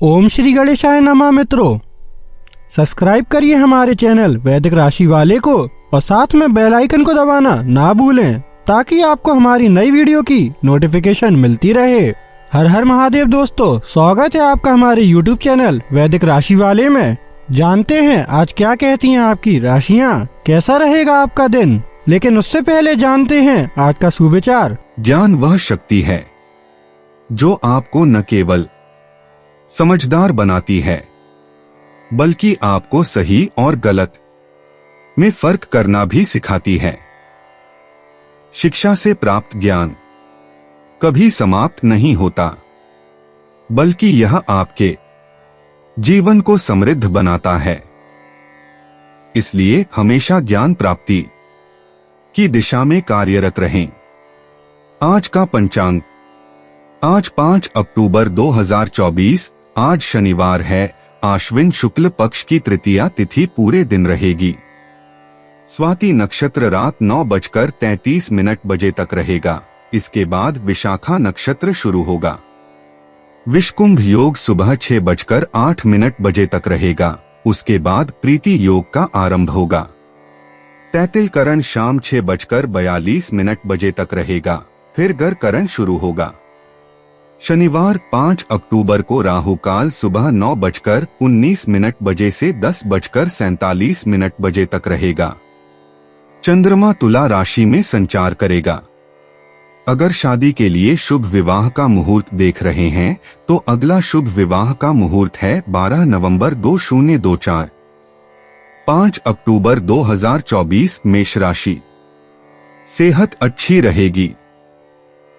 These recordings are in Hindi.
ओम श्री गणेशाय नमः। मित्रों, सब्सक्राइब करिए हमारे चैनल वैदिक राशि वाले को और साथ में बेल आइकन को दबाना ना भूलें ताकि आपको हमारी नई वीडियो की नोटिफिकेशन मिलती रहे। हर हर महादेव दोस्तों, स्वागत है आपका हमारे YouTube चैनल वैदिक राशि वाले में। जानते हैं आज क्या कहती हैं आपकी राशियां, कैसा रहेगा आपका दिन। लेकिन उससे पहले जानते हैं आज का सुविचार। ज्ञान वह शक्ति है जो आपको न केवल समझदार बनाती है बल्कि आपको सही और गलत में फर्क करना भी सिखाती है। शिक्षा से प्राप्त ज्ञान कभी समाप्त नहीं होता, बल्कि यह आपके जीवन को समृद्ध बनाता है। इसलिए हमेशा ज्ञान प्राप्ति की दिशा में कार्यरत रहें। आज का पंचांग। आज 5 अक्टूबर 2024, आज शनिवार है। आश्विन शुक्ल पक्ष की तृतीया तिथि पूरे दिन रहेगी। स्वाति नक्षत्र रात 9:33 बजे तक रहेगा। इसके बाद विशाखा नक्षत्र शुरू होगा। विषकुंभ योग सुबह 6:08 बजे तक रहेगा। उसके बाद प्रीति योग का आरंभ होगा। तैतिल करण शाम 6:42 बजे तक रहेगा। फिर गर करण शुरू होगा। शनिवार 5 अक्टूबर को राहु काल सुबह 9:19 बजे से 10:47 बजे तक रहेगा। चंद्रमा तुला राशि में संचार करेगा। अगर शादी के लिए शुभ विवाह का मुहूर्त देख रहे हैं तो अगला शुभ विवाह का मुहूर्त है 12 नवंबर 2024। 5 अक्टूबर 2024 मेष राशि। सेहत अच्छी रहेगी।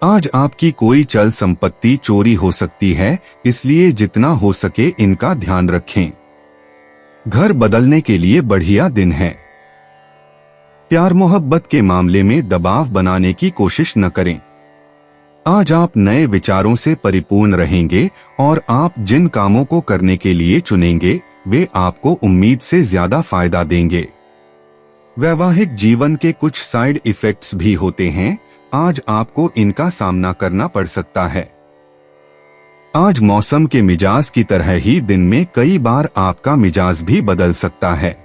आज आपकी कोई चल संपत्ति चोरी हो सकती है, इसलिए जितना हो सके इनका ध्यान रखें। घर बदलने के लिए बढ़िया दिन है। प्यार मोहब्बत के मामले में दबाव बनाने की कोशिश न करें। आज आप नए विचारों से परिपूर्ण रहेंगे और आप जिन कामों को करने के लिए चुनेंगे वे आपको उम्मीद से ज्यादा फायदा देंगे। वैवाहिक जीवन के कुछ साइड इफेक्ट्स भी होते हैं। आज आपको इनका सामना करना पड़ सकता है। आज मौसम के मिजाज की तरह ही दिन में कई बार आपका मिजाज भी बदल सकता है।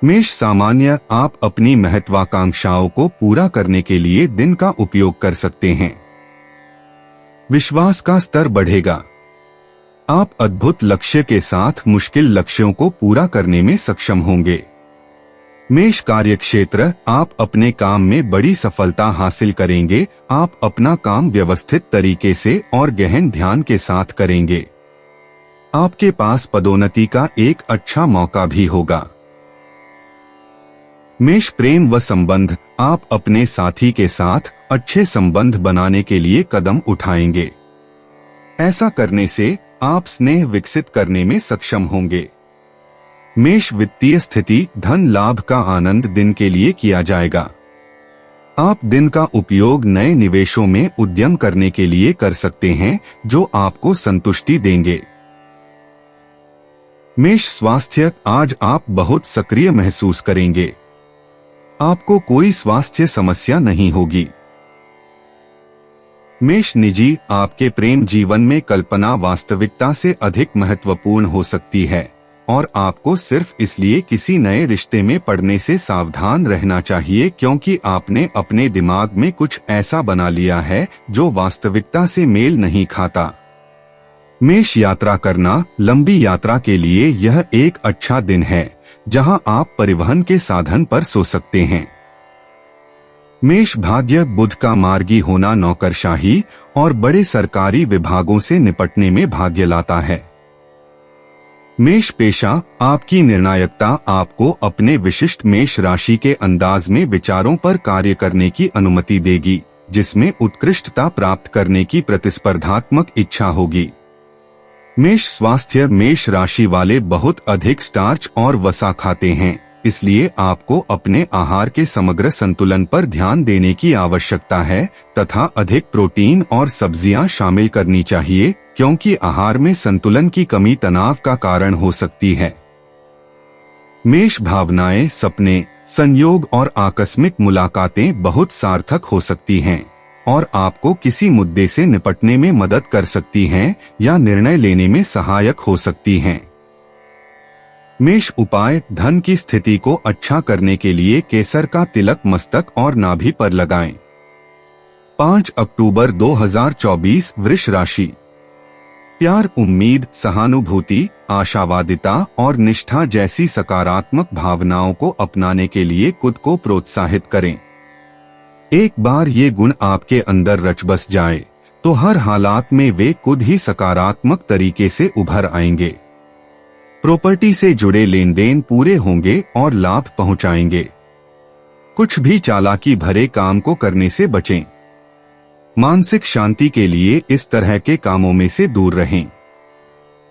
मेष सामान्य, आप अपनी महत्वाकांक्षाओं को पूरा करने के लिए दिन का उपयोग कर सकते हैं। विश्वास का स्तर बढ़ेगा। आप अद्भुत लक्ष्य के साथ मुश्किल लक्ष्यों को पूरा करने में सक्षम होंगे। मेष कार्यक्षेत्र, आप अपने काम में बड़ी सफलता हासिल करेंगे। आप अपना काम व्यवस्थित तरीके से और गहन ध्यान के साथ करेंगे। आपके पास पदोन्नति का एक अच्छा मौका भी होगा। मेष प्रेम व संबंध, आप अपने साथी के साथ अच्छे संबंध बनाने के लिए कदम उठाएंगे। ऐसा करने से आप स्नेह विकसित करने में सक्षम होंगे। मेष वित्तीय स्थिति, धन लाभ का आनंद दिन के लिए किया जाएगा। आप दिन का उपयोग नए निवेशों में उद्यम करने के लिए कर सकते हैं जो आपको संतुष्टि देंगे। मेष स्वास्थ्य, आज आप बहुत सक्रिय महसूस करेंगे। आपको कोई स्वास्थ्य समस्या नहीं होगी। मेष निजी, आपके प्रेम जीवन में कल्पना वास्तविकता से अधिक महत्वपूर्ण हो सकती है और आपको सिर्फ इसलिए किसी नए रिश्ते में पड़ने से सावधान रहना चाहिए क्योंकि आपने अपने दिमाग में कुछ ऐसा बना लिया है जो वास्तविकता से मेल नहीं खाता। मेष यात्रा करना, लंबी यात्रा के लिए यह एक अच्छा दिन है जहां आप परिवहन के साधन पर सो सकते हैं। मेष भाग्य, बुध का मार्गी होना नौकरशाही और बड़े सरकारी विभागों से निपटने में भाग्य लाता है। मेष पेशा, आपकी निर्णायकता आपको अपने विशिष्ट मेष राशि के अंदाज में विचारों पर कार्य करने की अनुमति देगी जिसमें उत्कृष्टता प्राप्त करने की प्रतिस्पर्धात्मक इच्छा होगी। मेष स्वास्थ्य, मेष राशि वाले बहुत अधिक स्टार्च और वसा खाते हैं, इसलिए आपको अपने आहार के समग्र संतुलन पर ध्यान देने की आवश्यकता है तथा अधिक प्रोटीन और सब्जियां शामिल करनी चाहिए क्योंकि आहार में संतुलन की कमी तनाव का कारण हो सकती है। मेष भावनाएं, सपने, संयोग और आकस्मिक मुलाकातें बहुत सार्थक हो सकती हैं। और आपको किसी मुद्दे से निपटने में मदद कर सकती हैं या निर्णय लेने में सहायक हो सकती हैं। मेष उपाय, धन की स्थिति को अच्छा करने के लिए केसर का तिलक मस्तक और नाभि पर लगाएं। 5 अक्टूबर 2024 वृष राशि। प्यार, उम्मीद, सहानुभूति, आशावादिता और निष्ठा जैसी सकारात्मक भावनाओं को अपनाने के लिए खुद को प्रोत्साहित करें। एक बार ये गुण आपके अंदर रच बस जाए तो हर हालात में वे खुद ही सकारात्मक तरीके से उभर आएंगे। प्रॉपर्टी से जुड़े लेन देन पूरे होंगे और लाभ पहुंचाएंगे। कुछ भी चालाकी भरे काम को करने से बचें। मानसिक शांति के लिए इस तरह के कामों में से दूर रहें।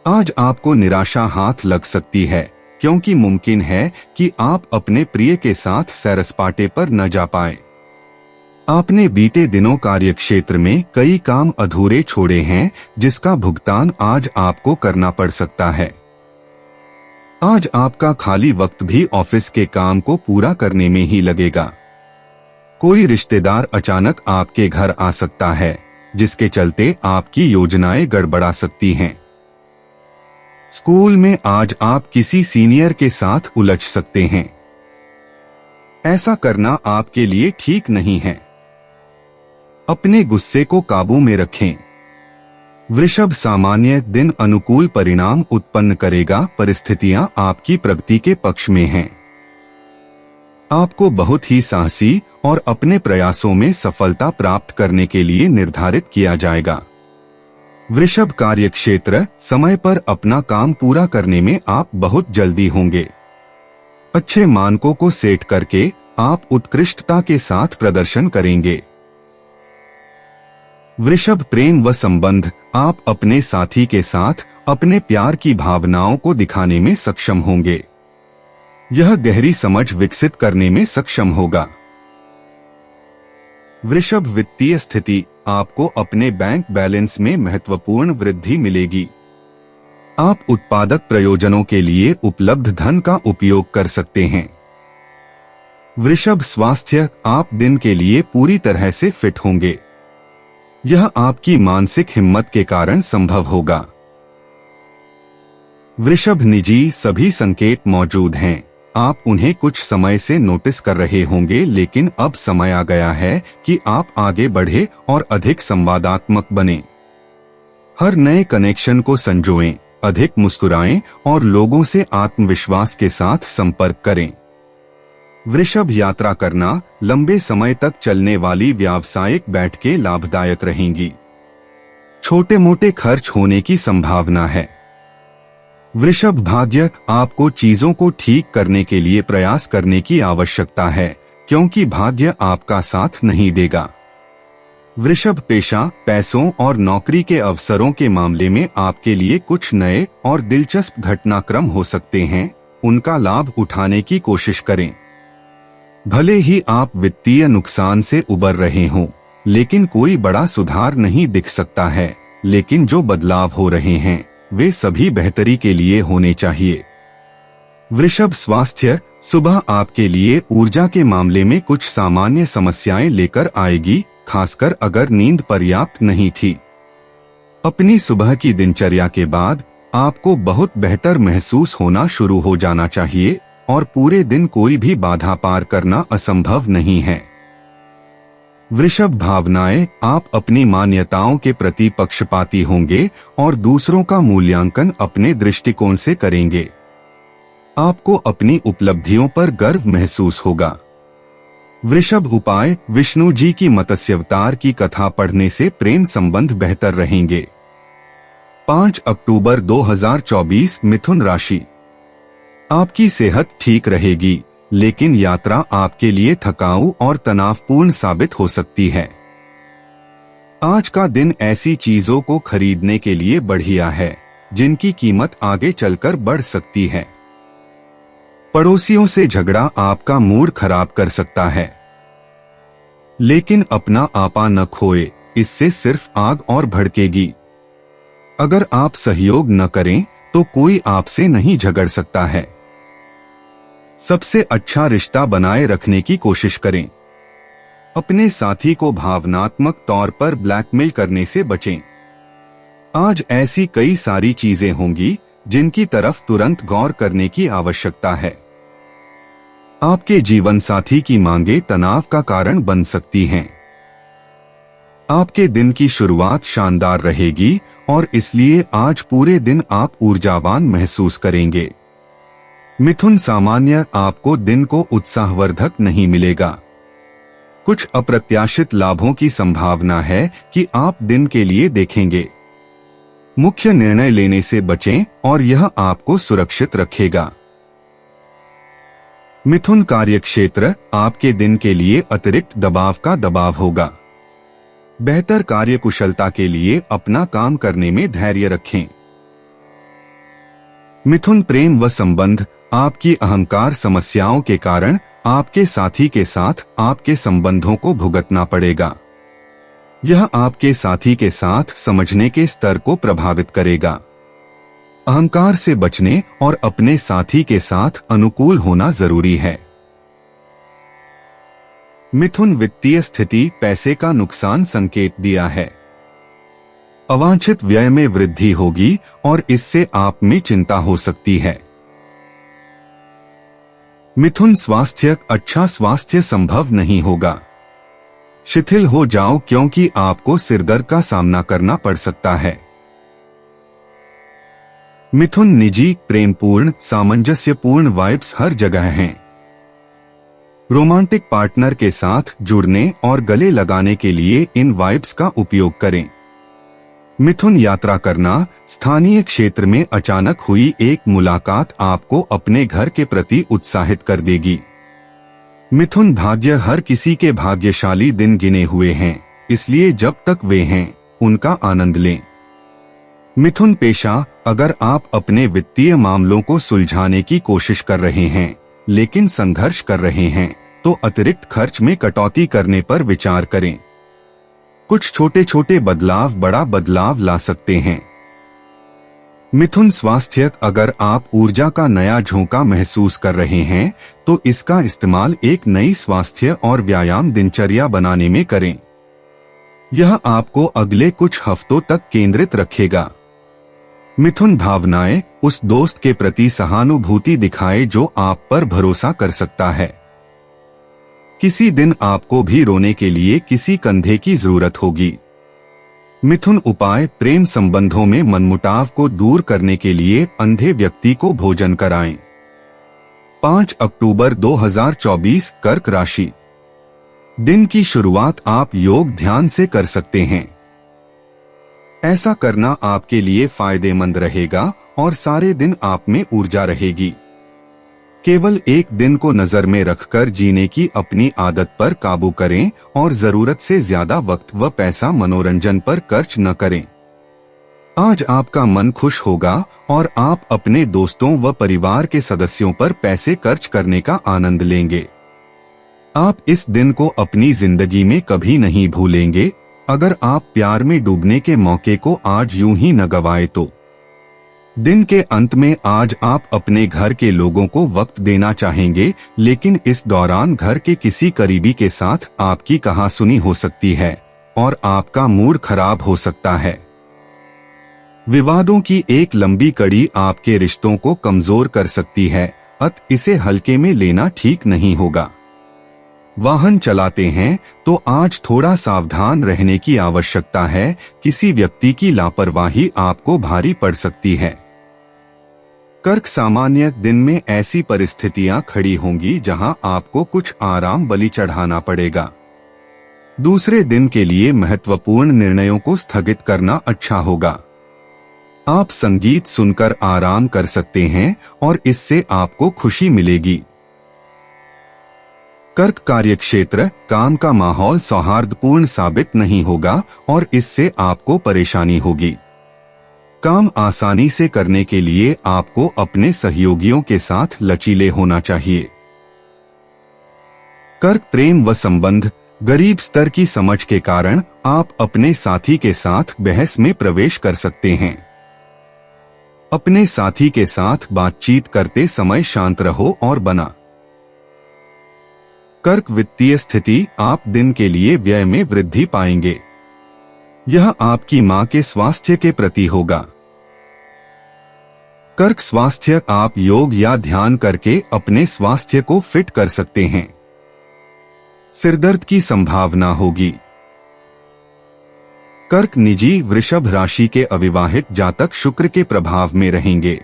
आज आपको निराशा हाथ लग सकती है क्योंकि मुमकिन है कि आप अपने प्रिय के साथ सैर सपाटे पर न जा पाए। आपने बीते दिनों कार्यक्षेत्र में कई काम अधूरे छोड़े हैं जिसका भुगतान आज आपको करना पड़ सकता है। आज आपका खाली वक्त भी ऑफिस के काम को पूरा करने में ही लगेगा। कोई रिश्तेदार अचानक आपके घर आ सकता है जिसके चलते आपकी योजनाएं गड़बड़ा सकती हैं। स्कूल में आज आप किसी सीनियर के साथ उलझ सकते हैं। ऐसा करना आपके लिए ठीक नहीं है। अपने गुस्से को काबू में रखें। वृषभ, सामान्य दिन अनुकूल परिणाम उत्पन्न करेगा। परिस्थितियां आपकी प्रगति के पक्ष में हैं। आपको बहुत ही साहसी और अपने प्रयासों में सफलता प्राप्त करने के लिए निर्धारित किया जाएगा। वृषभ, कार्यक्षेत्र, समय पर अपना काम पूरा करने में आप बहुत जल्दी होंगे। अच्छे मानकों को सेट करके आप उत्कृष्टता के साथ प्रदर्शन करेंगे। वृषभ, प्रेम व संबंध, आप अपने साथी के साथ अपने प्यार की भावनाओं को दिखाने में सक्षम होंगे। यह गहरी समझ विकसित करने में सक्षम होगा। वृषभ, वित्तीय स्थिति, आपको अपने बैंक बैलेंस में महत्वपूर्ण वृद्धि मिलेगी। आप उत्पादक प्रयोजनों के लिए उपलब्ध धन का उपयोग कर सकते हैं। वृषभ, स्वास्थ्य, आप दिन के लिए पूरी तरह से फिट होंगे। यह आपकी मानसिक हिम्मत के कारण संभव होगा। वृषभ, निजी, सभी संकेत मौजूद हैं। आप उन्हें कुछ समय से नोटिस कर रहे होंगे, लेकिन अब समय आ गया है कि आप आगे बढ़े और अधिक संवादात्मक बने। हर नए कनेक्शन को संजोएं, अधिक मुस्कुराएं और लोगों से आत्मविश्वास के साथ संपर्क करें। वृषभ, यात्रा करना, लंबे समय तक चलने वाली व्यावसायिक बैठकें लाभदायक रहेंगी। छोटे मोटे खर्च होने की संभावना है। वृषभ, भाग्य, आपको चीजों को ठीक करने के लिए प्रयास करने की आवश्यकता है क्योंकि भाग्य आपका साथ नहीं देगा। वृषभ, पेशा, पैसों और नौकरी के अवसरों के मामले में आपके लिए कुछ नए और दिलचस्प घटनाक्रम हो सकते हैं। उनका लाभ उठाने की कोशिश करें। भले ही आप वित्तीय नुकसान से उबर रहे हों, लेकिन कोई बड़ा सुधार नहीं दिख सकता है। लेकिन जो बदलाव हो रहे हैं वे सभी बेहतरी के लिए होने चाहिए। वृषभ, स्वास्थ्य, सुबह आपके लिए ऊर्जा के मामले में कुछ सामान्य समस्याएं लेकर आएगी, खासकर अगर नींद पर्याप्त नहीं थी। अपनी सुबह की दिनचर्या के बाद आपको बहुत बेहतर महसूस होना शुरू हो जाना चाहिए और पूरे दिन कोई भी बाधा पार करना असंभव नहीं है। वृषभ, भावनाएं, आप अपनी मान्यताओं के प्रति पक्षपाती होंगे और दूसरों का मूल्यांकन अपने दृष्टिकोण से करेंगे। आपको अपनी उपलब्धियों पर गर्व महसूस होगा। वृषभ, उपाय, विष्णु जी की मत्स्यावतार की कथा पढ़ने से प्रेम संबंध बेहतर रहेंगे। 5 अक्टूबर 2024 मिथुन राशि। आपकी सेहत ठीक रहेगी, लेकिन यात्रा आपके लिए थकाऊ और तनावपूर्ण साबित हो सकती है। आज का दिन ऐसी चीजों को खरीदने के लिए बढ़िया है जिनकी कीमत आगे चलकर बढ़ सकती है। पड़ोसियों से झगड़ा आपका मूड खराब कर सकता है, लेकिन अपना आपा न खोए, इससे सिर्फ आग और भड़केगी। अगर आप सहयोग न करें तो कोई आपसे नहीं झगड़ सकता है। सबसे अच्छा रिश्ता बनाए रखने की कोशिश करें। अपने साथी को भावनात्मक तौर पर ब्लैकमेल करने से बचें। आज ऐसी कई सारी चीजें होंगी जिनकी तरफ तुरंत गौर करने की आवश्यकता है। आपके जीवन साथी की मांगे तनाव का कारण बन सकती हैं। आपके दिन की शुरुआत शानदार रहेगी और इसलिए आज पूरे दिन आप ऊर्जावान महसूस करेंगे। मिथुन, सामान्य आपको दिन को उत्साहवर्धक नहीं मिलेगा। कुछ अप्रत्याशित लाभों की संभावना है कि आप दिन के लिए देखेंगे। मुख्य निर्णय लेने से बचें और यह आपको सुरक्षित रखेगा। मिथुन, कार्यक्षेत्र आपके दिन के लिए अतिरिक्त दबाव का दबाव होगा। बेहतर कार्यकुशलता के लिए अपना काम करने में धैर्य रखें। मिथुन, प्रेम व संबंध आपकी अहंकार समस्याओं के कारण आपके साथी के साथ आपके संबंधों को भुगतना पड़ेगा। यह आपके साथी के साथ समझने के स्तर को प्रभावित करेगा। अहंकार से बचने और अपने साथी के साथ अनुकूल होना जरूरी है। मिथुन, वित्तीय स्थिति पैसे का नुकसान संकेत दिया है। अवांछित व्यय में वृद्धि होगी और इससे आप में चिंता हो सकती है। मिथुन, स्वास्थ्य अच्छा स्वास्थ्य संभव नहीं होगा। शिथिल हो जाओ क्योंकि आपको सिरदर्द का सामना करना पड़ सकता है। मिथुन, निजी, प्रेमपूर्ण, सामंजस्यपूर्ण वाइब्स हर जगह हैं। रोमांटिक पार्टनर के साथ जुड़ने और गले लगाने के लिए इन वाइब्स का उपयोग करें। मिथुन, यात्रा करना, स्थानीय क्षेत्र में अचानक हुई एक मुलाकात आपको अपने घर के प्रति उत्साहित कर देगी। मिथुन, भाग्य हर किसी के भाग्यशाली दिन गिने हुए हैं, इसलिए जब तक वे हैं उनका आनंद लें। मिथुन, पेशा अगर आप अपने वित्तीय मामलों को सुलझाने की कोशिश कर रहे हैं लेकिन संघर्ष कर रहे हैं तो अतिरिक्त खर्च में कटौती करने पर विचार करें। कुछ छोटे छोटे बदलाव बड़ा बदलाव ला सकते हैं। मिथुन, स्वास्थ्य अगर आप ऊर्जा का नया झोंका महसूस कर रहे हैं तो इसका इस्तेमाल एक नई स्वास्थ्य और व्यायाम दिनचर्या बनाने में करें। यह आपको अगले कुछ हफ्तों तक केंद्रित रखेगा। मिथुन, भावनाएं उस दोस्त के प्रति सहानुभूति दिखाए जो आप पर भरोसा कर सकता है। किसी दिन आपको भी रोने के लिए किसी कंधे की जरूरत होगी। मिथुन, उपाय प्रेम संबंधों में मनमुटाव को दूर करने के लिए अंधे व्यक्ति को भोजन कराएं। 5 अक्टूबर 2024, कर्क राशि। दिन की शुरुआत आप योग ध्यान से कर सकते हैं। ऐसा करना आपके लिए फायदेमंद रहेगा और सारे दिन आप में ऊर्जा रहेगी। केवल एक दिन को नजर में रखकर जीने की अपनी आदत पर काबू करें और जरूरत से ज्यादा वक्त व पैसा मनोरंजन पर खर्च न करें। आज आपका मन खुश होगा और आप अपने दोस्तों व परिवार के सदस्यों पर पैसे खर्च करने का आनंद लेंगे। आप इस दिन को अपनी जिंदगी में कभी नहीं भूलेंगे। अगर आप प्यार में डूबने के मौके को आज यूं ही न गवाए तो। दिन के अंत में आज आप अपने घर के लोगों को वक्त देना चाहेंगे लेकिन इस दौरान घर के किसी करीबी के साथ आपकी कहासुनी हो सकती है और आपका मूड खराब हो सकता है। विवादों की एक लंबी कड़ी आपके रिश्तों को कमजोर कर सकती है, अतः इसे हल्के में लेना ठीक नहीं होगा। वाहन चलाते हैं तो आज थोड़ा सावधान रहने की आवश्यकता है। किसी व्यक्ति की लापरवाही आपको भारी पड़ सकती है। कर्क, सामान्य दिन में ऐसी परिस्थितियां खड़ी होंगी जहां आपको कुछ आराम बलि चढ़ाना पड़ेगा। दूसरे दिन के लिए महत्वपूर्ण निर्णयों को स्थगित करना अच्छा होगा। आप संगीत सुनकर आराम कर सकते हैं और इससे आपको खुशी मिलेगी। कर्क, कार्यक्षेत्र काम का माहौल सौहार्दपूर्ण साबित नहीं होगा और इससे आपको परेशानी होगी। काम आसानी से करने के लिए आपको अपने सहयोगियों के साथ लचीले होना चाहिए। कर्क, प्रेम व संबंध गरीब स्तर की समझ के कारण आप अपने साथी के साथ बहस में प्रवेश कर सकते हैं। अपने साथी के साथ बातचीत करते समय शांत रहो और बना कर्क वित्तीय स्थिति, आप दिन के लिए व्यय में वृद्धि पाएंगे। यह आपकी मां के स्वास्थ्य के प्रति होगा। कर्क स्वास्थ्य, आप योग या ध्यान करके अपने स्वास्थ्य को फिट कर सकते हैं। सिरदर्द की संभावना होगी। कर्क निजी, वृषभ राशि के अविवाहित जातक शुक्र के प्रभाव में रहेंगे।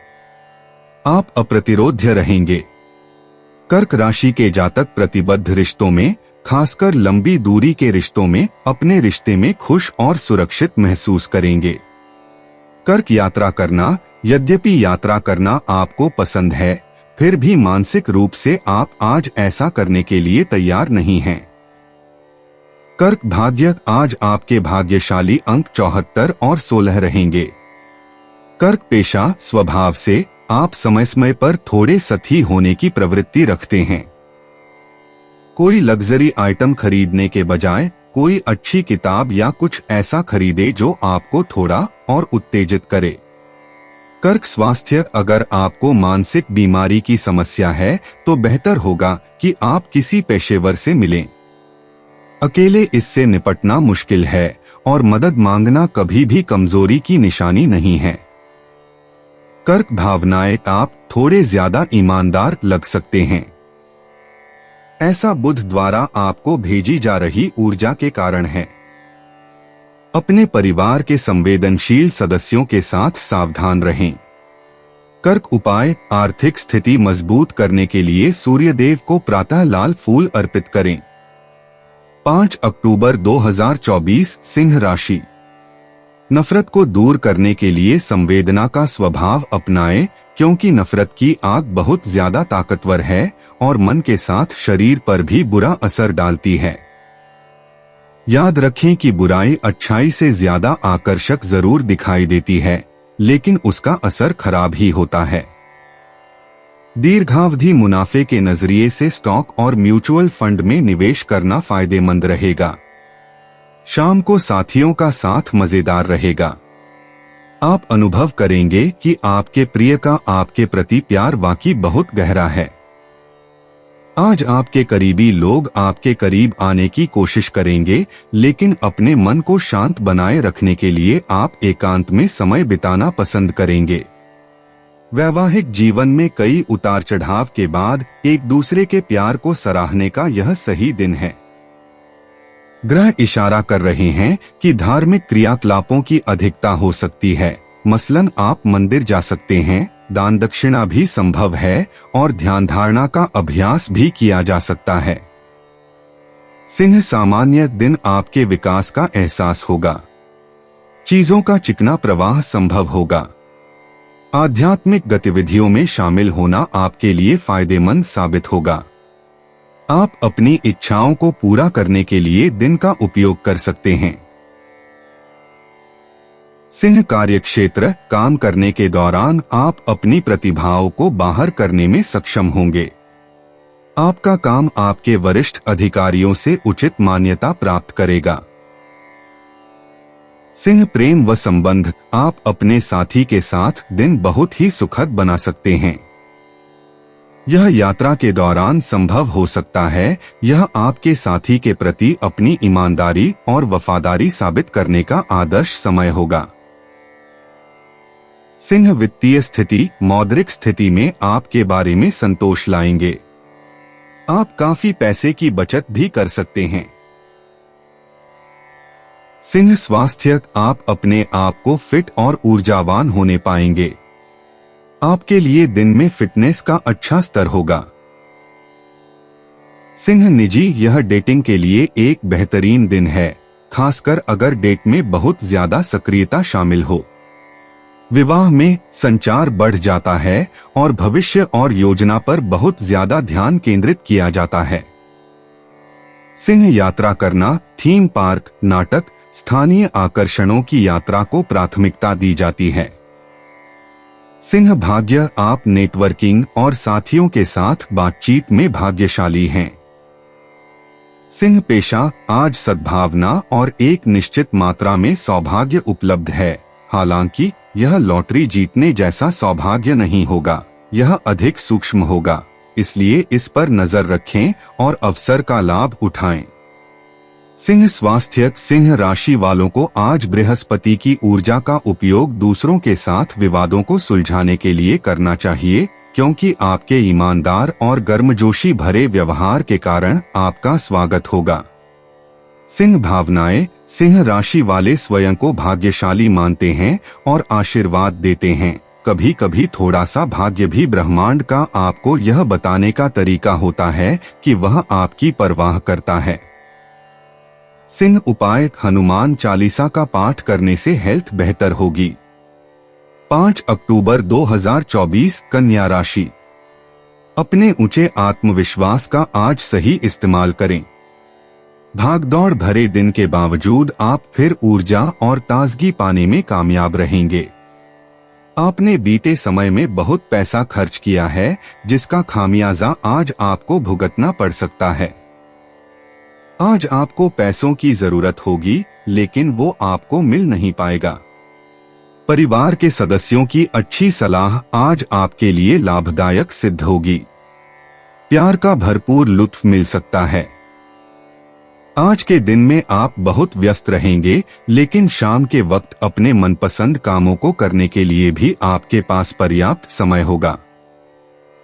आप अप्रतिरोध्य रहेंगे। कर्क राशि के जातक प्रतिबद्ध रिश्तों में, खासकर लंबी दूरी के रिश्तों में, अपने रिश्ते में खुश और सुरक्षित महसूस करेंगे। कर्क यात्रा करना, यद्यपि यात्रा करना आपको पसंद है, फिर भी मानसिक रूप से आप आज ऐसा करने के लिए तैयार नहीं हैं। कर्क भाग्य, आज आपके भाग्यशाली अंक 74 और 16 रहेंगे। कर्क पेशा, स्वभाव से आप समय समय पर थोड़े सती होने की प्रवृत्ति रखते हैं। कोई लग्जरी आइटम खरीदने के बजाय कोई अच्छी किताब या कुछ ऐसा खरीदे जो आपको थोड़ा और उत्तेजित करे। कर्क स्वास्थ्य, अगर आपको मानसिक बीमारी की समस्या है तो बेहतर होगा कि आप किसी पेशेवर से मिलें। अकेले इससे निपटना मुश्किल है और मदद मांगना कभी भी कमजोरी की निशानी नहीं है। कर्क भावनाएं, आप थोड़े ज्यादा ईमानदार लग सकते हैं। ऐसा बुध द्वारा आपको भेजी जा रही ऊर्जा के कारण है। अपने परिवार के संवेदनशील सदस्यों के साथ सावधान रहें। कर्क उपाय, आर्थिक स्थिति मजबूत करने के लिए सूर्यदेव को प्रातः लाल फूल अर्पित करें। 5 अक्टूबर 2024, सिंह राशि। नफरत को दूर करने के लिए संवेदना का स्वभाव अपनाएं, क्योंकि नफरत की आग बहुत ज्यादा ताकतवर है और मन के साथ शरीर पर भी बुरा असर डालती है। याद रखें कि बुराई अच्छाई से ज्यादा आकर्षक जरूर दिखाई देती है, लेकिन उसका असर खराब ही होता है। दीर्घावधि मुनाफे के नजरिए से स्टॉक और म्यूचुअल फंड में निवेश करना फायदेमंद रहेगा। शाम को साथियों का साथ मजेदार रहेगा। आप अनुभव करेंगे कि आपके प्रिय का आपके प्रति प्यार वाकई बहुत गहरा है। आज आपके करीबी लोग आपके करीब आने की कोशिश करेंगे, लेकिन अपने मन को शांत बनाए रखने के लिए आप एकांत में समय बिताना पसंद करेंगे। वैवाहिक जीवन में कई उतार चढ़ाव के बाद एक दूसरे के प्यार को सराहने का यह सही दिन है। ग्रह इशारा कर रहे हैं कि धार्मिक क्रियाकलापों की अधिकता हो सकती है। मसलन आप मंदिर जा सकते हैं, दान दक्षिणा भी संभव है और ध्यान धारणा का अभ्यास भी किया जा सकता है। सिंह सामान्य दिन, आपके विकास का एहसास होगा। चीजों का चिकना प्रवाह संभव होगा। आध्यात्मिक गतिविधियों में शामिल होना आपके लिए फायदेमंद साबित होगा। आप अपनी इच्छाओं को पूरा करने के लिए दिन का उपयोग कर सकते हैं। सिंह कार्यक्षेत्र, काम करने के दौरान आप अपनी प्रतिभाओं को बाहर करने में सक्षम होंगे। आपका काम आपके वरिष्ठ अधिकारियों से उचित मान्यता प्राप्त करेगा। सिंह प्रेम व संबंध, आप अपने साथी के साथ दिन बहुत ही सुखद बना सकते हैं। यह यात्रा के दौरान संभव हो सकता है। यह आपके साथी के प्रति अपनी ईमानदारी और वफादारी साबित करने का आदर्श समय होगा। सिंह वित्तीय स्थिति, मौद्रिक स्थिति में आपके बारे में संतोष लाएंगे। आप काफी पैसे की बचत भी कर सकते हैं। सिंह स्वास्थ्य, आप अपने आप को फिट और ऊर्जावान होने पाएंगे। आपके लिए दिन में फिटनेस का अच्छा स्तर होगा। सिंह निजी, यह डेटिंग के लिए एक बेहतरीन दिन है, खासकर अगर डेट में बहुत ज्यादा सक्रियता शामिल हो। विवाह में संचार बढ़ जाता है और भविष्य और योजना पर बहुत ज्यादा ध्यान केंद्रित किया जाता है। सिंह यात्रा करना, थीम पार्क, नाटक, स्थानीय आकर्षणों की यात्रा को प्राथमिकता दी जाती है। सिंह भाग्य, आप नेटवर्किंग और साथियों के साथ बातचीत में भाग्यशाली हैं। सिंह पेशा, आज सद्भावना और एक निश्चित मात्रा में सौभाग्य उपलब्ध है। हालांकि यह लॉटरी जीतने जैसा सौभाग्य नहीं होगा, यह अधिक सूक्ष्म होगा। इसलिए इस पर नजर रखें और अवसर का लाभ उठाएं। सिंह स्वास्थ्य। सिंह राशि वालों को आज बृहस्पति की ऊर्जा का उपयोग दूसरों के साथ विवादों को सुलझाने के लिए करना चाहिए, क्योंकि आपके ईमानदार और गर्मजोशी भरे व्यवहार के कारण आपका स्वागत होगा। सिंह भावनाएं। सिंह राशि वाले स्वयं को भाग्यशाली मानते हैं और आशीर्वाद देते हैं। कभी कभी थोड़ा सा भाग्य भी ब्रह्मांड का आपको यह बताने का तरीका होता है कि वह आपकी परवाह करता है। सिंह उपाय। हनुमान चालीसा का पाठ करने से हेल्थ बेहतर होगी। 5 अक्टूबर 2024। कन्या राशि। अपने ऊंचे आत्मविश्वास का आज सही इस्तेमाल करें। भागदौड़ भरे दिन के बावजूद आप फिर ऊर्जा और ताजगी पाने में कामयाब रहेंगे। आपने बीते समय में बहुत पैसा खर्च किया है, जिसका खामियाजा आज आपको भुगतना पड़ सकता है। आज आपको पैसों की जरूरत होगी, लेकिन वो आपको मिल नहीं पाएगा। परिवार के सदस्यों की अच्छी सलाह आज आपके लिए लाभदायक सिद्ध होगी। प्यार का भरपूर लुत्फ मिल सकता है। आज के दिन में आप बहुत व्यस्त रहेंगे, लेकिन शाम के वक्त अपने मनपसंद कामों को करने के लिए भी आपके पास पर्याप्त समय होगा।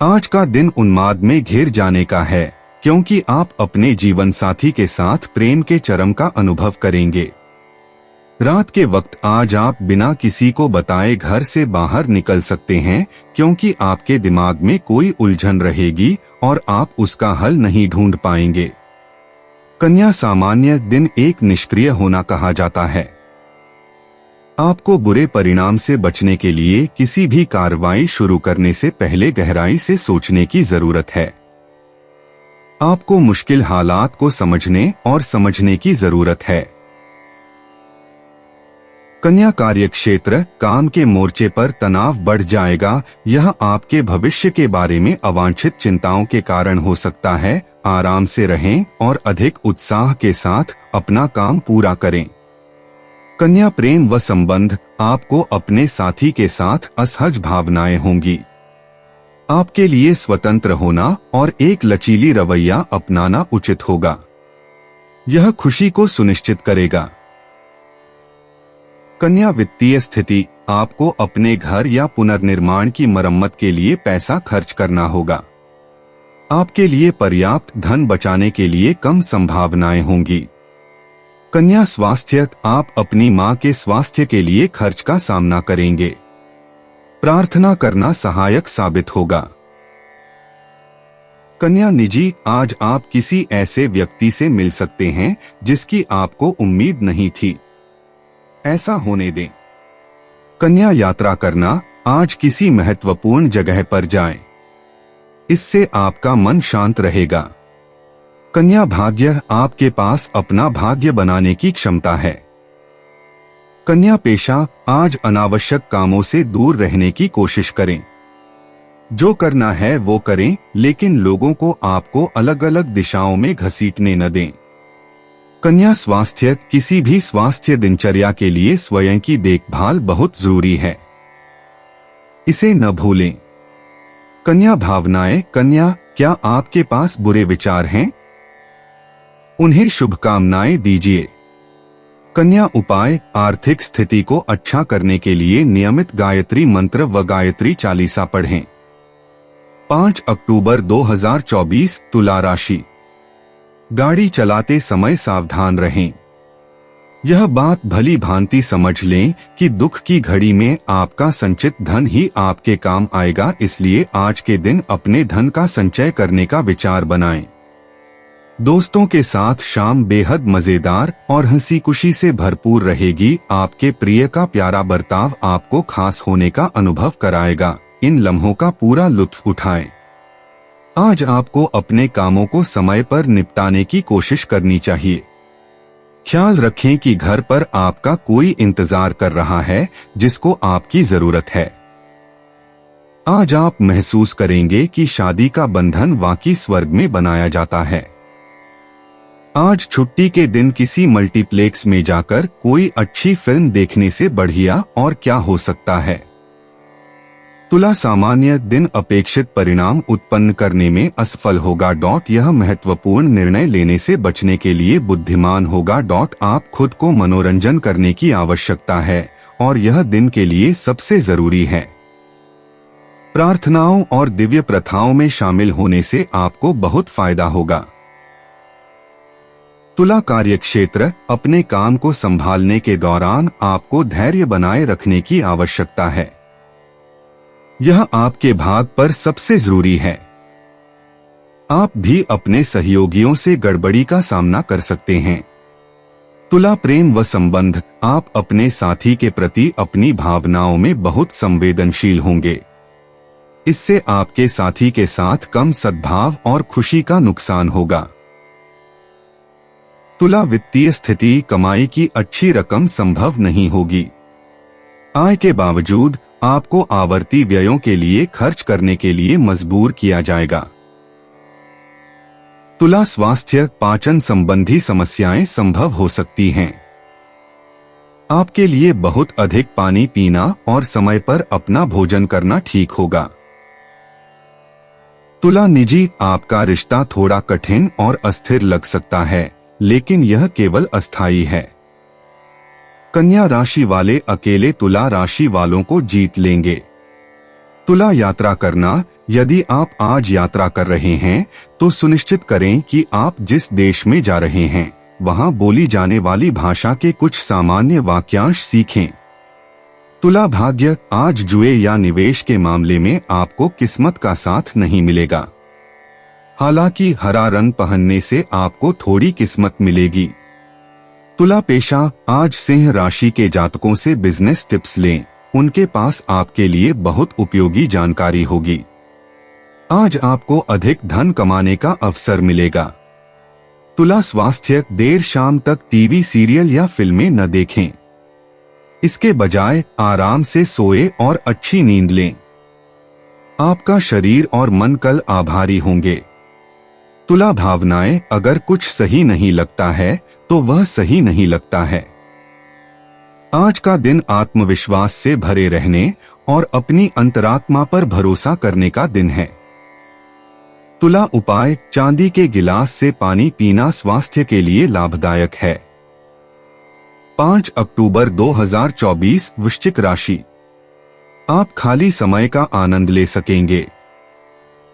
आज का दिन उन्माद में घिर जाने का है, क्योंकि आप अपने जीवन साथी के साथ प्रेम के चरम का अनुभव करेंगे। रात के वक्त आज आप बिना किसी को बताए घर से बाहर निकल सकते हैं, क्योंकि आपके दिमाग में कोई उलझन रहेगी और आप उसका हल नहीं ढूंढ पाएंगे। कन्या सामान्य दिन एक निष्क्रिय होना कहा जाता है। आपको बुरे परिणाम से बचने के लिए किसी भी कार्रवाई शुरू करने से पहले गहराई से सोचने की जरूरत है। आपको मुश्किल हालात को समझने और समझने की जरूरत है। कन्या कार्यक्षेत्र। काम के मोर्चे पर तनाव बढ़ जाएगा। यह आपके भविष्य के बारे में अवांछित चिंताओं के कारण हो सकता है। आराम से रहें और अधिक उत्साह के साथ अपना काम पूरा करें। कन्या प्रेम व संबंध। आपको अपने साथी के साथ असहज भावनाएं होंगी। आपके लिए स्वतंत्र होना और एक लचीली रवैया अपनाना उचित होगा। यह खुशी को सुनिश्चित करेगा। कन्या वित्तीय स्थिति। आपको अपने घर या पुनर्निर्माण की मरम्मत के लिए पैसा खर्च करना होगा। आपके लिए पर्याप्त धन बचाने के लिए कम संभावनाएं होंगी। कन्या स्वास्थ्य। आप अपनी मां के स्वास्थ्य के लिए खर्च का सामना करेंगे। प्रार्थना करना सहायक साबित होगा। कन्या निजी। आज आप किसी ऐसे व्यक्ति से मिल सकते हैं जिसकी आपको उम्मीद नहीं थी। ऐसा होने दें। कन्या यात्रा करना। आज किसी महत्वपूर्ण जगह पर जाएं। इससे आपका मन शांत रहेगा। कन्या भाग्य। आपके पास अपना भाग्य बनाने की क्षमता है। कन्या पेशा। आज अनावश्यक कामों से दूर रहने की कोशिश करें। जो करना है वो करें, लेकिन लोगों को आपको अलग अलग दिशाओं में घसीटने न दें। कन्या स्वास्थ्य। किसी भी स्वास्थ्य दिनचर्या के लिए स्वयं की देखभाल बहुत जरूरी है। इसे न भूलें। कन्या भावनाएं। कन्या, क्या आपके पास बुरे विचार हैं? उन्हें शुभकामनाएं दीजिए। कन्या उपाय। आर्थिक स्थिति को अच्छा करने के लिए नियमित गायत्री मंत्र व गायत्री चालीसा पढ़ें। 5 अक्टूबर 2024। तुला राशि। गाड़ी चलाते समय सावधान रहें। यह बात भली भांति समझ लें कि दुख की घड़ी में आपका संचित धन ही आपके काम आएगा, इसलिए आज के दिन अपने धन का संचय करने का विचार बनाएं। दोस्तों के साथ शाम बेहद मजेदार और हंसी खुशी से भरपूर रहेगी। आपके प्रिय का प्यारा बर्ताव आपको खास होने का अनुभव कराएगा। इन लम्हों का पूरा लुत्फ उठाएं। आज आपको अपने कामों को समय पर निपटाने की कोशिश करनी चाहिए। ख्याल रखें कि घर पर आपका कोई इंतजार कर रहा है जिसको आपकी जरूरत है। आज आप महसूस करेंगे कि शादी का बंधन वाकई स्वर्ग में बनाया जाता है। आज छुट्टी के दिन किसी मल्टीप्लेक्स में जाकर कोई अच्छी फिल्म देखने से बढ़िया और क्या हो सकता है। तुला सामान्य दिन अपेक्षित परिणाम उत्पन्न करने में असफल होगा। यह महत्वपूर्ण निर्णय लेने से बचने के लिए बुद्धिमान होगा। आप खुद को मनोरंजन करने की आवश्यकता है और यह दिन के लिए सबसे जरूरी है। प्रार्थनाओं और दिव्य प्रथाओं में शामिल होने से आपको बहुत फायदा होगा। तुला कार्यक्षेत्र, अपने काम को संभालने के दौरान आपको धैर्य बनाए रखने की आवश्यकता है। यह आपके भाग पर सबसे जरूरी है। आप भी अपने सहयोगियों से गड़बड़ी का सामना कर सकते हैं। तुला प्रेम व संबंध, आप अपने साथी के प्रति अपनी भावनाओं में बहुत संवेदनशील होंगे। इससे आपके साथी के साथ कम सद्भाव और खुशी का नुकसान होगा। तुला वित्तीय स्थिति, कमाई की अच्छी रकम संभव नहीं होगी। आय के बावजूद आपको आवर्ती व्ययों के लिए खर्च करने के लिए मजबूर किया जाएगा। तुला स्वास्थ्य, पाचन संबंधी समस्याएं संभव हो सकती हैं। आपके लिए बहुत अधिक पानी पीना और समय पर अपना भोजन करना ठीक होगा। तुला निजी, आपका रिश्ता थोड़ा कठिन और अस्थिर लग सकता है, लेकिन यह केवल अस्थायी है। कन्या राशि वाले अकेले तुला राशि वालों को जीत लेंगे। तुला यात्रा करना, यदि आप आज यात्रा कर रहे हैं तो सुनिश्चित करें कि आप जिस देश में जा रहे हैं वहां बोली जाने वाली भाषा के कुछ सामान्य वाक्यांश सीखें। तुला भाग्य, आज जुए या निवेश के मामले में आपको किस्मत का साथ नहीं मिलेगा। हालांकि हरा रंग पहनने से आपको थोड़ी किस्मत मिलेगी। तुला पेशा, आज सिंह राशि के जातकों से बिजनेस टिप्स लें, उनके पास आपके लिए बहुत उपयोगी जानकारी होगी। आज आपको अधिक धन कमाने का अवसर मिलेगा। तुला स्वास्थ्य, देर शाम तक टीवी सीरियल या फिल्में न देखें। इसके बजाय आराम से सोएं और अच्छी नींद लें। आपका शरीर और मन कल आभारी होंगे। तुला भावनाएं, अगर कुछ सही नहीं लगता है तो वह सही नहीं लगता है। आज का दिन आत्मविश्वास से भरे रहने और अपनी अंतरात्मा पर भरोसा करने का दिन है। तुला उपाय, चांदी के गिलास से पानी पीना स्वास्थ्य के लिए लाभदायक है। 5 अक्टूबर 2024, वृश्चिक राशि। आप खाली समय का आनंद ले सकेंगे।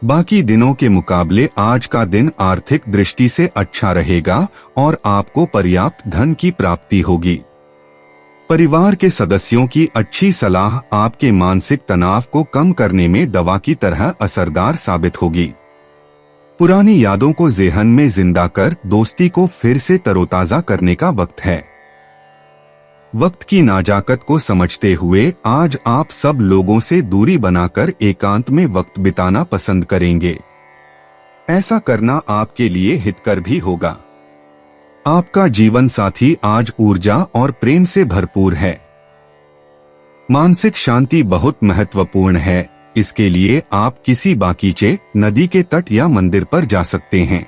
बाकी दिनों के मुकाबले आज का दिन आर्थिक दृष्टि से अच्छा रहेगा और आपको पर्याप्त धन की प्राप्ति होगी। परिवार के सदस्यों की अच्छी सलाह आपके मानसिक तनाव को कम करने में दवा की तरह असरदार साबित होगी। पुरानी यादों को ज़हन में जिंदा कर दोस्ती को फिर से तरोताजा करने का वक्त है। वक्त की नाजाकत को समझते हुए आज आप सब लोगों से दूरी बनाकर एकांत में वक्त बिताना पसंद करेंगे। ऐसा करना आपके लिए हितकर भी होगा। आपका जीवन साथी आज ऊर्जा और प्रेम से भरपूर है। मानसिक शांति बहुत महत्वपूर्ण है, इसके लिए आप किसी बागीचे, नदी के तट या मंदिर पर जा सकते हैं।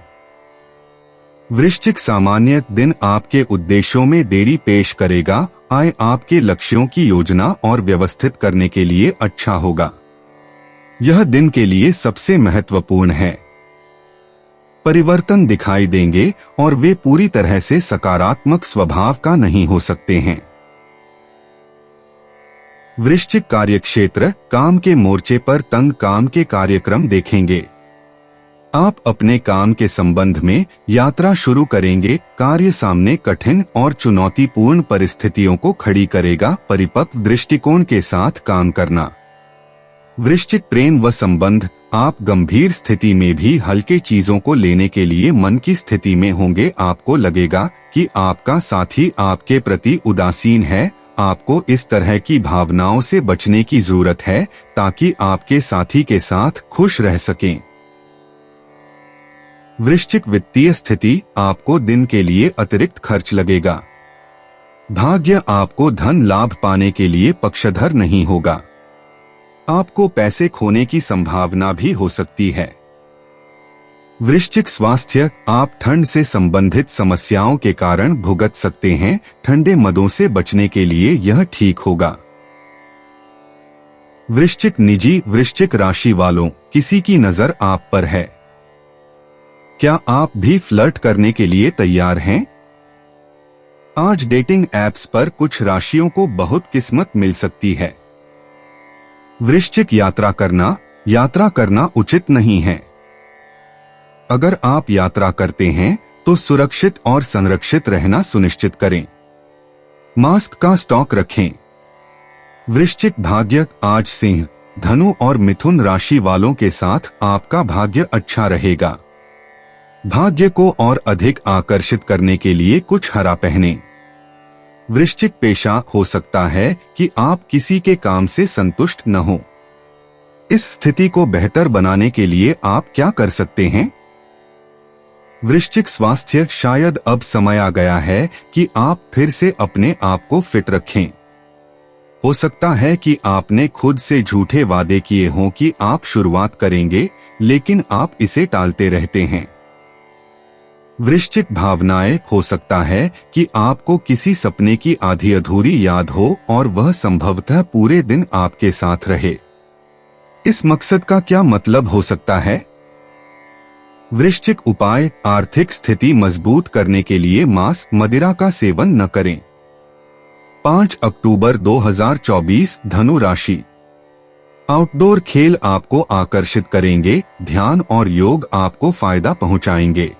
वृश्चिक सामान्य दिन आपके उद्देश्यों में देरी पेश करेगा। आय आपके लक्ष्यों की योजना और व्यवस्थित करने के लिए अच्छा होगा। यह दिन के लिए सबसे महत्वपूर्ण है। परिवर्तन दिखाई देंगे और वे पूरी तरह से सकारात्मक स्वभाव का नहीं हो सकते हैं। वृश्चिक कार्यक्षेत्र, काम के मोर्चे पर तंग काम के कार्यक्रम देखेंगे। आप अपने काम के संबंध में यात्रा शुरू करेंगे। कार्य सामने कठिन और चुनौतीपूर्ण परिस्थितियों को खड़ी करेगा। परिपक्व दृष्टिकोण के साथ काम करना। वृश्चिक प्रेम व संबंध, आप गंभीर स्थिति में भी हल्के चीजों को लेने के लिए मन की स्थिति में होंगे। आपको लगेगा कि आपका साथी आपके प्रति उदासीन है। आपको इस तरह की भावनाओं से बचने की जरूरत है ताकि आपके साथी के साथ खुश रह सकें। वृश्चिक वित्तीय स्थिति, आपको दिन के लिए अतिरिक्त खर्च लगेगा। भाग्य आपको धन लाभ पाने के लिए पक्षधर नहीं होगा। आपको पैसे खोने की संभावना भी हो सकती है। वृश्चिक स्वास्थ्य, आप ठंड से संबंधित समस्याओं के कारण भुगत सकते हैं। ठंडे मदों से बचने के लिए यह ठीक होगा। वृश्चिक निजी वृश्चिक राशि वालों, किसी की नजर आप पर है। क्या आप भी फ्लर्ट करने के लिए तैयार हैं? आज डेटिंग ऐप्स पर कुछ राशियों को बहुत किस्मत मिल सकती है। वृश्चिक यात्रा करना उचित नहीं है। अगर आप यात्रा करते हैं तो सुरक्षित और संरक्षित रहना सुनिश्चित करें। मास्क का स्टॉक रखें। वृश्चिक भाग्य, आज सिंह, धनु और मिथुन राशि वालों के साथ आपका भाग्य अच्छा रहेगा। भाग्य को और अधिक आकर्षित करने के लिए कुछ हरा पहने। वृश्चिक पेशा, हो सकता है कि आप किसी के काम से संतुष्ट न हो। इस स्थिति को बेहतर बनाने के लिए आप क्या कर सकते हैं? वृश्चिक स्वास्थ्य, शायद अब समय आ गया है कि आप फिर से अपने आप को फिट रखें। हो सकता है कि आपने खुद से झूठे वादे किए हों कि आप शुरुआत करेंगे, लेकिन आप इसे टालते रहते हैं। वृश्चिक भावनाएं, हो सकता है कि आपको किसी सपने की आधी अधूरी याद हो और वह संभवतः पूरे दिन आपके साथ रहे। इस मकसद का क्या मतलब हो सकता है? वृश्चिक उपाय, आर्थिक स्थिति मजबूत करने के लिए मांस मदिरा का सेवन न करें। 5 अक्टूबर 2024, धनु राशि। आउटडोर खेल आपको आकर्षित करेंगे, ध्यान और योग आपको फायदा पहुंचाएंगे।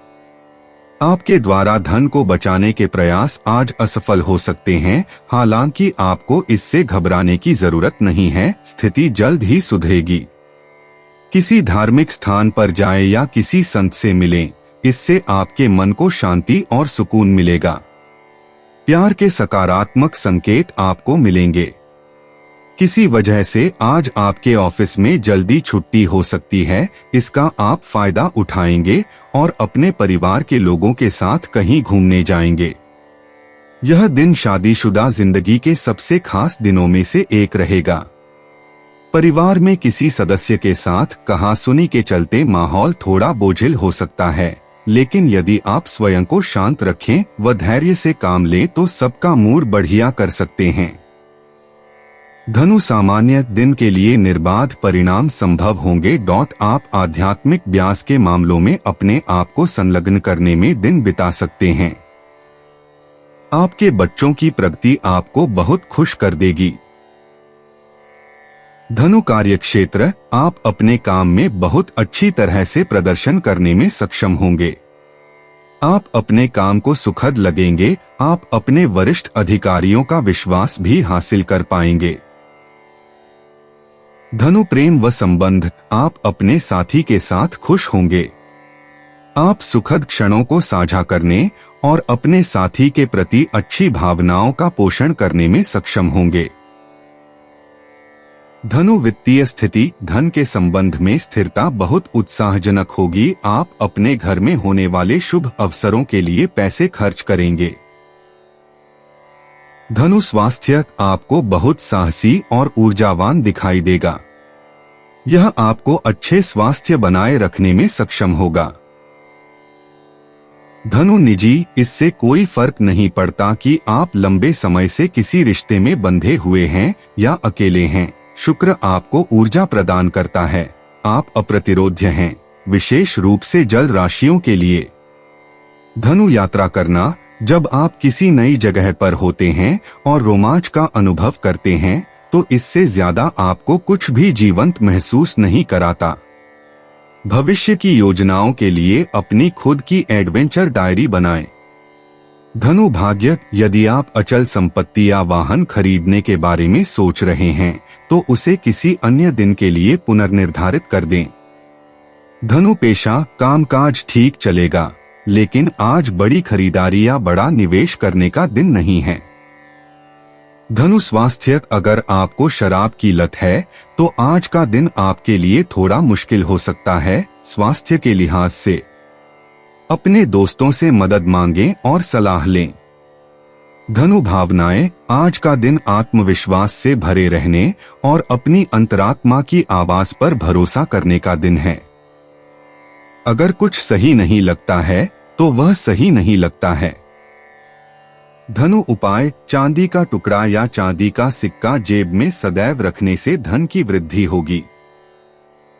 आपके द्वारा धन को बचाने के प्रयास आज असफल हो सकते हैं, हालांकि आपको इससे घबराने की जरूरत नहीं है, स्थिति जल्द ही सुधरेगी। किसी धार्मिक स्थान पर जाएं या किसी संत से मिलें, इससे आपके मन को शांति और सुकून मिलेगा। प्यार के सकारात्मक संकेत आपको मिलेंगे। किसी वजह से आज आपके ऑफिस में जल्दी छुट्टी हो सकती है, इसका आप फायदा उठाएंगे और अपने परिवार के लोगों के साथ कहीं घूमने जाएंगे। यह दिन शादीशुदा जिंदगी के सबसे खास दिनों में से एक रहेगा। परिवार में किसी सदस्य के साथ कहासुनी के चलते माहौल थोड़ा बोझिल हो सकता है, लेकिन यदि आप स्वयं को शांत रखें व धैर्य से काम लें तो सबका मूड बढ़िया कर सकते हैं। धनु, सामान्य दिन के लिए निर्बाध परिणाम संभव होंगे। आप आध्यात्मिक अभ्यास के मामलों में अपने आप को संलग्न करने में दिन बिता सकते हैं। आपके बच्चों की प्रगति आपको बहुत खुश कर देगी। धनु, कार्यक्षेत्र, आप अपने काम में बहुत अच्छी तरह से प्रदर्शन करने में सक्षम होंगे। आप अपने काम को सुखद लगेंगे। आप अपने वरिष्ठ अधिकारियों का विश्वास भी हासिल कर पाएंगे। धनु, प्रेम व संबंध, आप अपने साथी के साथ खुश होंगे। आप सुखद क्षणों को साझा करने और अपने साथी के प्रति अच्छी भावनाओं का पोषण करने में सक्षम होंगे। धनु, वित्तीय स्थिति, धन के संबंध में स्थिरता बहुत उत्साहजनक होगी। आप अपने घर में होने वाले शुभ अवसरों के लिए पैसे खर्च करेंगे। धनु, स्वास्थ्य, आपको बहुत साहसी और ऊर्जावान दिखाई देगा। यह आपको अच्छे स्वास्थ्य बनाए रखने में सक्षम होगा। धनु, निजी, इससे कोई फर्क नहीं पड़ता कि आप लंबे समय से किसी रिश्ते में बंधे हुए हैं या अकेले हैं। शुक्र आपको ऊर्जा प्रदान करता है। आप अप्रतिरोध्य हैं, विशेष रूप से जल राशियों के लिए। धनु, यात्रा करना, जब आप किसी नई जगह पर होते हैं और रोमांच का अनुभव करते हैं तो इससे ज्यादा आपको कुछ भी जीवंत महसूस नहीं कराता। भविष्य की योजनाओं के लिए अपनी खुद की एडवेंचर डायरी बनाएं। धनु, भाग्य, यदि आप अचल संपत्ति या वाहन खरीदने के बारे में सोच रहे हैं तो उसे किसी अन्य दिन के लिए पुनर्निर्धारित कर दें। धनु, पेशा, कामकाज ठीक चलेगा, लेकिन आज बड़ी खरीदारी या बड़ा निवेश करने का दिन नहीं है। धनु, स्वास्थ्य, अगर आपको शराब की लत है तो आज का दिन आपके लिए थोड़ा मुश्किल हो सकता है। स्वास्थ्य के लिहाज से अपने दोस्तों से मदद मांगें और सलाह लें। धनु, भावनाएं, आज का दिन आत्मविश्वास से भरे रहने और अपनी अंतरात्मा की आवाज पर भरोसा करने का दिन है। अगर कुछ सही नहीं लगता है तो वह सही नहीं लगता है। धनु उपाय, चांदी का टुकड़ा या चांदी का सिक्का जेब में सदैव रखने से धन की वृद्धि होगी।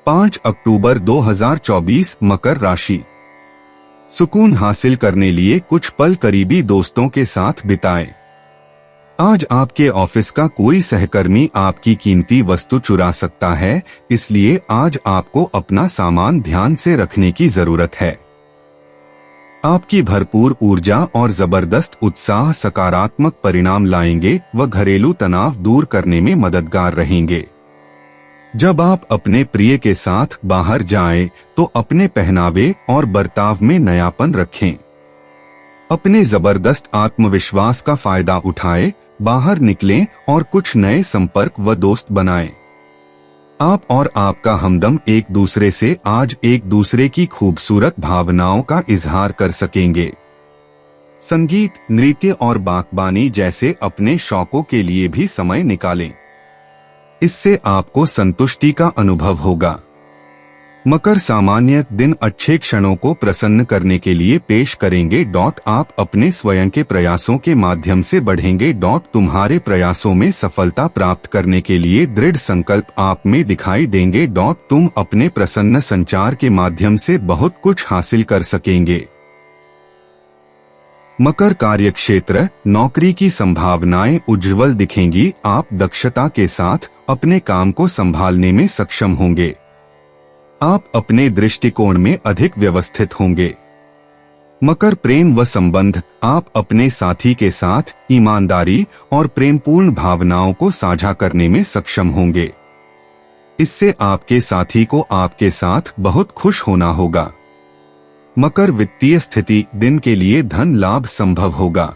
5 अक्टूबर 2024 मकर राशि। सुकून हासिल करने लिए कुछ पल करीबी दोस्तों के साथ बिताएं। आज आपके ऑफिस का कोई सहकर्मी आपकी कीमती वस्तु चुरा सकता है, इसलिए आज आपको अपना सामान ध्यान से रखने की जरूरत है। आपकी भरपूर ऊर्जा और जबरदस्त उत्साह सकारात्मक परिणाम लाएंगे व घरेलू तनाव दूर करने में मददगार रहेंगे। जब आप अपने प्रिय के साथ बाहर जाएं, तो अपने पहनावे और बर्ताव में नयापन रखें। अपने जबरदस्त आत्मविश्वास का फायदा उठाएं, बाहर निकलें और कुछ नए संपर्क व दोस्त बनाएं। आप और आपका हमदम एक दूसरे से आज एक दूसरे की खूबसूरत भावनाओं का इजहार कर सकेंगे। संगीत, नृत्य और बागबानी जैसे अपने शौकों के लिए भी समय निकालें। इससे आपको संतुष्टि का अनुभव होगा। मकर सामान्य दिन अच्छे क्षणों को प्रसन्न करने के लिए पेश करेंगे। आप अपने स्वयं के प्रयासों के माध्यम से बढ़ेंगे। तुम्हारे प्रयासों में सफलता प्राप्त करने के लिए दृढ़ संकल्प आप में दिखाई देंगे। तुम अपने प्रसन्न संचार के माध्यम से बहुत कुछ हासिल कर सकेंगे। मकर कार्यक्षेत्र, नौकरी की संभावनाएं उज्जवल दिखेंगी। आप दक्षता के साथ अपने काम को संभालने में सक्षम होंगे। आप अपने दृष्टिकोण में अधिक व्यवस्थित होंगे। मकर प्रेम व संबंध, आप अपने साथी के साथ ईमानदारी और प्रेमपूर्ण भावनाओं को साझा करने में सक्षम होंगे। इससे आपके साथी को आपके साथ बहुत खुश होना होगा। मकर वित्तीय स्थिति, दिन के लिए धन लाभ संभव होगा।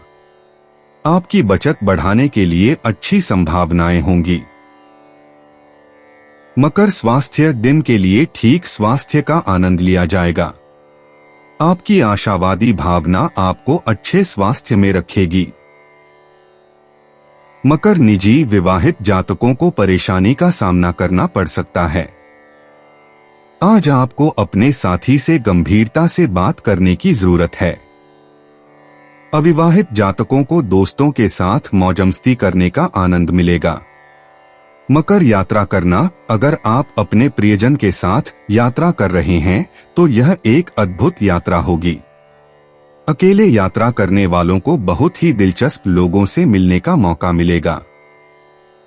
आपकी बचत बढ़ाने के लिए अच्छी संभावनाएं होंगी। मकर स्वास्थ्य, दिन के लिए ठीक स्वास्थ्य का आनंद लिया जाएगा। आपकी आशावादी भावना आपको अच्छे स्वास्थ्य में रखेगी। मकर निजी, विवाहित जातकों को परेशानी का सामना करना पड़ सकता है। आज आपको अपने साथी से गंभीरता से बात करने की जरूरत है। अविवाहित जातकों को दोस्तों के साथ मौजमस्ती करने का आनंद मिलेगा। मकर यात्रा करना, अगर आप अपने प्रियजन के साथ यात्रा कर रहे हैं तो यह एक अद्भुत यात्रा होगी। अकेले यात्रा करने वालों को बहुत ही दिलचस्प लोगों से मिलने का मौका मिलेगा।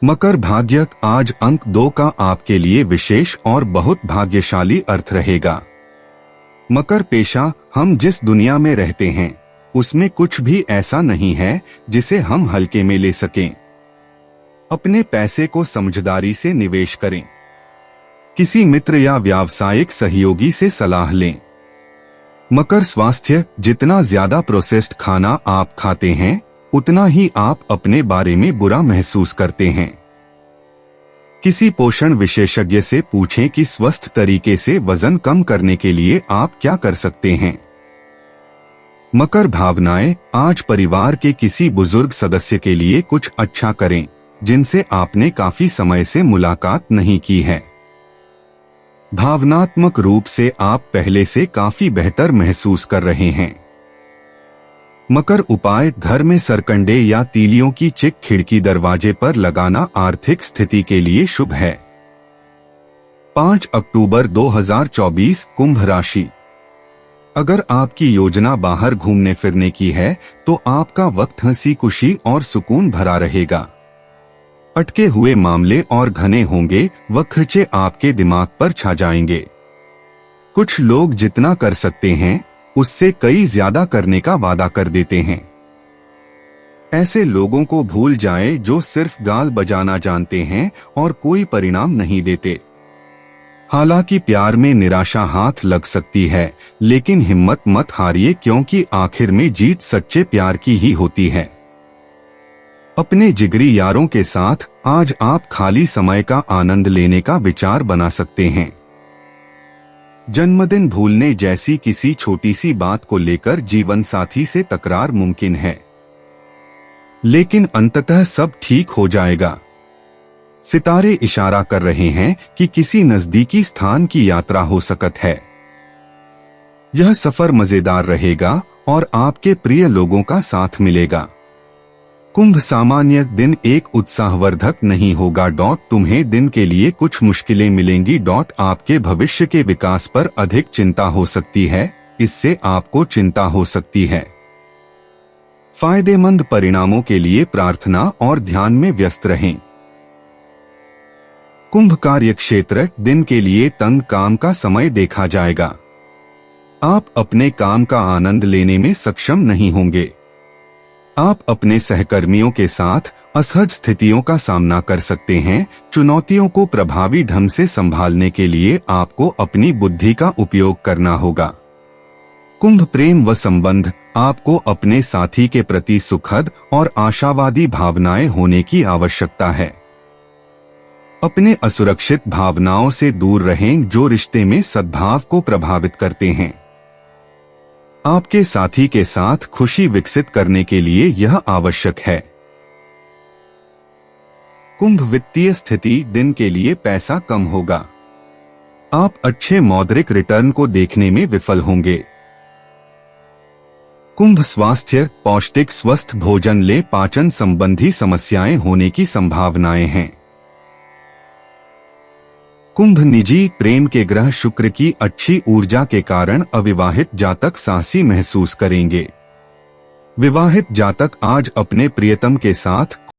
मकर भाग्य, आज अंक 2 का आपके लिए विशेष और बहुत भाग्यशाली अर्थ रहेगा। मकर पेशा, हम जिस दुनिया में रहते हैं उसमें कुछ भी ऐसा नहीं है जिसे हम हल्के में ले सकें। अपने पैसे को समझदारी से निवेश करें। किसी मित्र या व्यावसायिक सहयोगी से सलाह लें। मकर स्वास्थ्य, जितना ज्यादा प्रोसेस्ड खाना आप खाते हैं उतना ही आप अपने बारे में बुरा महसूस करते हैं। किसी पोषण विशेषज्ञ से पूछें कि स्वस्थ तरीके से वजन कम करने के लिए आप क्या कर सकते हैं। मकर भावनाएं, आज परिवार के किसी बुजुर्ग सदस्य के लिए कुछ अच्छा करें जिनसे आपने काफी समय से मुलाकात नहीं की है। भावनात्मक रूप से आप पहले से काफी बेहतर महसूस कर रहे हैं। मकर उपाय, घर में सरकंडे या तीलियों की चिक खिड़की दरवाजे पर लगाना आर्थिक स्थिति के लिए शुभ है। 5 अक्टूबर 2024 कुंभ राशि। अगर आपकी योजना बाहर घूमने फिरने की है तो आपका वक्त हंसी खुशी और सुकून भरा रहेगा। अटके हुए मामले और घने होंगे व खर्चे आपके दिमाग पर छा जाएंगे। कुछ लोग जितना कर सकते हैं उससे कई ज्यादा करने का वादा कर देते हैं। ऐसे लोगों को भूल जाएं जो सिर्फ गाल बजाना जानते हैं और कोई परिणाम नहीं देते। हालांकि प्यार में निराशा हाथ लग सकती है, लेकिन हिम्मत मत हारिए क्योंकि आखिर में जीत सच्चे प्यार की ही होती है। अपने जिगरी यारों के साथ आज आप खाली समय का आनंद लेने का विचार बना सकते हैं। जन्मदिन भूलने जैसी किसी छोटी सी बात को लेकर जीवन साथी से तकरार मुमकिन है, लेकिन अंततः सब ठीक हो जाएगा। सितारे इशारा कर रहे हैं कि किसी नजदीकी स्थान की यात्रा हो सकत है। यह सफर मजेदार रहेगा और आपके प्रिय लोगों का साथ मिलेगा। कुंभ सामान्य दिन एक उत्साहवर्धक नहीं होगा। तुम्हें दिन के लिए कुछ मुश्किलें मिलेंगी। आपके भविष्य के विकास पर अधिक चिंता हो सकती है, इससे आपको चिंता हो सकती है। फायदेमंद परिणामों के लिए प्रार्थना और ध्यान में व्यस्त रहें। कुंभ कार्यक्षेत्र दिन के लिए तंग काम का समय देखा जाएगा। आप अपने काम का आनंद लेने में सक्षम नहीं होंगे। आप अपने सहकर्मियों के साथ असहज स्थितियों का सामना कर सकते हैं। चुनौतियों को प्रभावी ढंग से संभालने के लिए आपको अपनी बुद्धि का उपयोग करना होगा। कुंभ प्रेम व संबंध, आपको अपने साथी के प्रति सुखद और आशावादी भावनाएं होने की आवश्यकता है। अपने असुरक्षित भावनाओं से दूर रहें जो रिश्ते में सद्भाव को प्रभावित करते हैं। आपके साथी के साथ खुशी विकसित करने के लिए यह आवश्यक है। कुंभ वित्तीय स्थिति दिन के लिए पैसा कम होगा। आप अच्छे मौद्रिक रिटर्न को देखने में विफल होंगे। कुंभ स्वास्थ्य, पौष्टिक स्वस्थ भोजन ले, पाचन संबंधी समस्याएं होने की संभावनाएं हैं। कुंभ निजी प्रेम के ग्रह शुक्र की अच्छी ऊर्जा के कारण अविवाहित जातक साहसी महसूस करेंगे। विवाहित जातक आज अपने प्रियतम के साथ